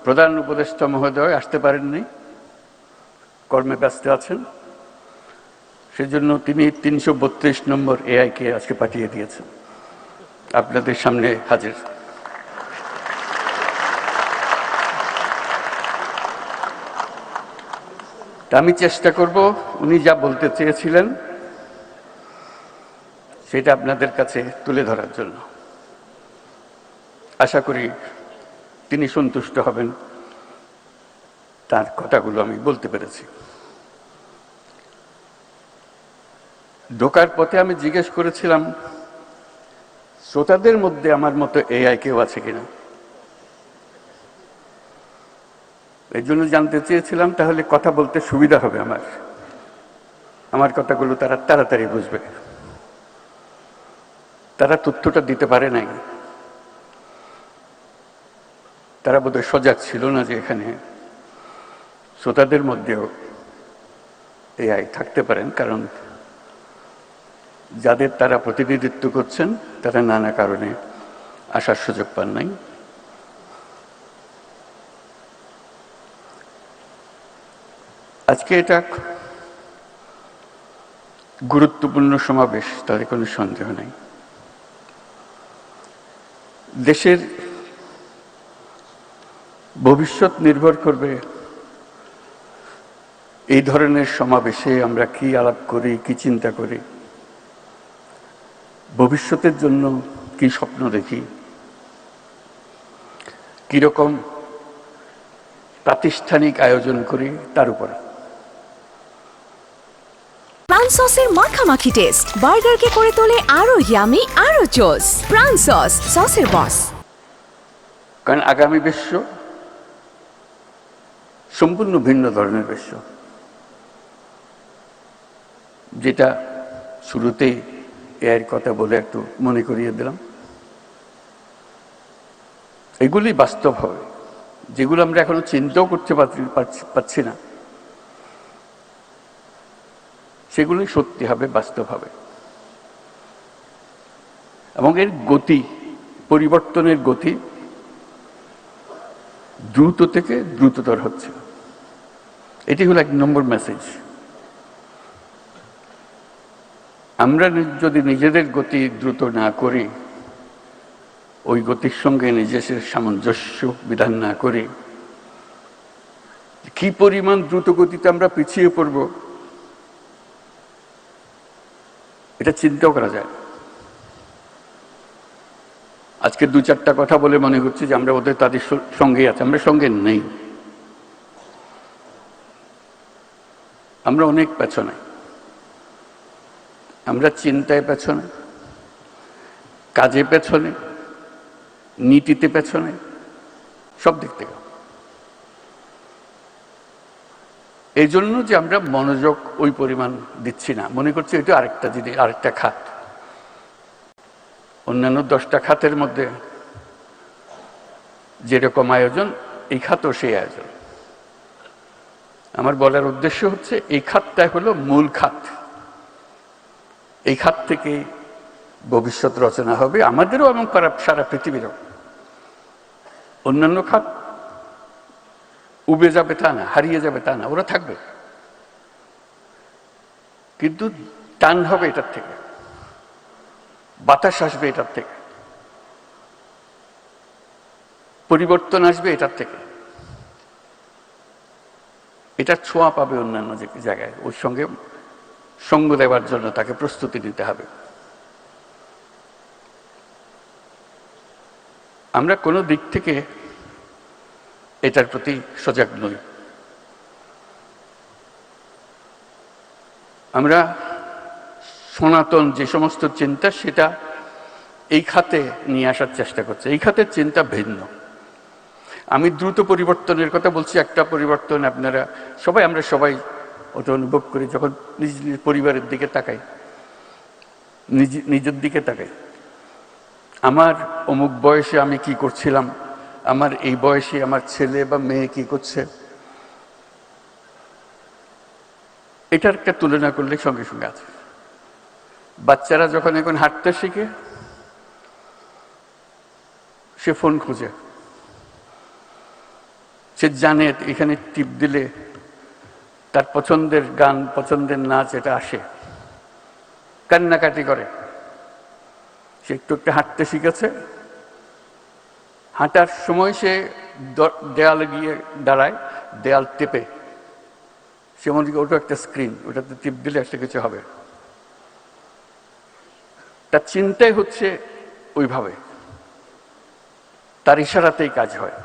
প্রধান উপদেষ্টা মহোদয় আসতে পারেননি, কর্মে ব্যস্ত আছেন। সেজন্য তিনি ৩৩২ নম্বর এআইকে আজকে পাঠিয়ে দিয়েছেন, আপনাদের সামনে হাজির। আমি চেষ্টা করব উনি যা বলতে চেয়েছিলেন সেটা আপনাদের কাছে তুলে ধরার জন্য। আশা করি তিনি সন্তুষ্ট হবেন, তার কথাগুলো আমি বলতে পেরেছি। ঢোকার পথে আমি জিজ্ঞেস করেছিলাম শ্রোতাদের মধ্যে আমার মতো এআই কেউ আছে কিনা। এই জন্য জানতে চেয়েছিলাম তাহলে কথা বলতে সুবিধা হবে, আমার কথাগুলো তারা তাড়াতাড়ি বুঝবে। তারা তথ্যটা দিতে পারে নাই, তারা বোধহয় সজাগ ছিল না যে এখানে শ্রোতাদের মধ্যেও এআই থাকতে পারেন, কারণ যাদের তারা প্রতিনিধিত্ব করছেন তারা নানা কারণে আসার সুযোগ পান নাই। আজকে এটা গুরুত্বপূর্ণ সমাবেশ, তাতে কোনো সন্দেহ নাই। দেশের ভবিষ্যৎ নির্ভর করবে এই ধরনের সমাবেশে আমরা কি আলাপ করি, কি চিন্তা করি, ভবিষ্যতের জন্য কি স্বপ্ন দেখি, কিরকম প্রাতিষ্ঠানিক আয়োজন করি তার উপরে। প্রাণ সসের মাখামাখি টেস্ট বার্গারকে করে তোলে আরো ইয়ামি, আরো জোস। প্রাণ সস, সসের বস। কারণ আগামী বিশ্ব সম্পূর্ণ ভিন্ন ধরনের বিশ্ব, যেটা শুরুতেই এর কথা বলে একটু মনে করিয়ে দিলাম। এগুলি বাস্তব হবে, যেগুলো আমরা এখনো চিন্তাও করতে পারছি না, সেগুলি সত্যি হবে, বাস্তব হবে। এবং এর গতি, পরিবর্তনের গতি দ্রুত থেকে দ্রুততর হচ্ছে। এটি হলো ১ নম্বর মেসেজ। আমরা যদি নিজেদের গতি দ্রুত না করি, ওই গতির সঙ্গে নিজেদের সামঞ্জস্য বিধান না করি, কি পরিমাণ দ্রুত গতিতে আমরা পিছিয়ে পড়ব এটা চিন্তাও করা যায়। আজকে ২-৪টা কথা বলে মনে হচ্ছে যে আমরা ওদের তাদের সঙ্গেই আছি, আমরা সঙ্গে নেই, আমরা অনেক পেছনে। আমরা চিন্তায় পেছনে, কাজে পেছনে, নীতিতে পেছনে, সব দিক থেকে। এই জন্য যে আমরা মনোযোগ ওই পরিমাণ দিচ্ছি না, মনে করছি এটা আরেকটা জিনিস, আরেকটা খাত। অন্যান্য 10টা খাতের মধ্যে যেরকম আয়োজন, এই খাতও সেই আয়োজন। আমার বলার উদ্দেশ্য হচ্ছে এই খাতটা হলো মূল খাত। এই খাত থেকে ভবিষ্যৎ রচনা হবে আমাদেরও এবং সারা পৃথিবীরও। অন্যান্য খাত উবে যাবে তা না, হারিয়ে যাবে তা না, ওরা থাকবে, কিন্তু টান হবে এটার থেকে, বাতাস আসবে এটার থেকে, পরিবর্তন আসবে এটার থেকে, এটার ছোঁয়া পাবে অন্যান্য জায়গায়। ওর সঙ্গে সঙ্গ দেওয়ার জন্য তাকে প্রস্তুতি নিতে হবে। আমরা কোনো দিক থেকে এটার প্রতি সজাগ নই। আমরা সনাতন যে সমস্ত চিন্তা, সেটা এই খাতে নিয়ে আসার চেষ্টা করছি। এই খাতের চিন্তা ভিন্ন। আমি দ্রুত পরিবর্তনের কথা বলছি। একটা পরিবর্তন আপনারা সবাই, আমরা সবাই ওটা অনুভব করি যখন নিজ নিজ পরিবারের দিকে তাকাই, নিজের দিকে তাকাই। আমার অমুক বয়সে আমি কি করছিলাম, আমার এই বয়সে আমার ছেলে বা মেয়ে কি করছে, এটার একটা তুলনা করলে সঙ্গে সঙ্গে আছে। বাচ্চারা যখন এখন হাঁটতে শিখে, সে ফোন খুঁজে, সে জানে এখানে টিপ দিলে তার পছন্দের গান, পছন্দের নাচ এটা আসে, কান্নাকাটি করে। সে একটু একটু হাঁটতে শিখেছে, হাঁটার সময় সে দেয়ালে গিয়ে দাঁড়ায়, দেয়াল টেপে, সে মনে করি ওটা একটা স্ক্রিন, ওটাতে টিপ দিলে একটা কিছু হবে। তার চিন্তাই হচ্ছে ওইভাবে, তার ইশারাতেই কাজ হয়।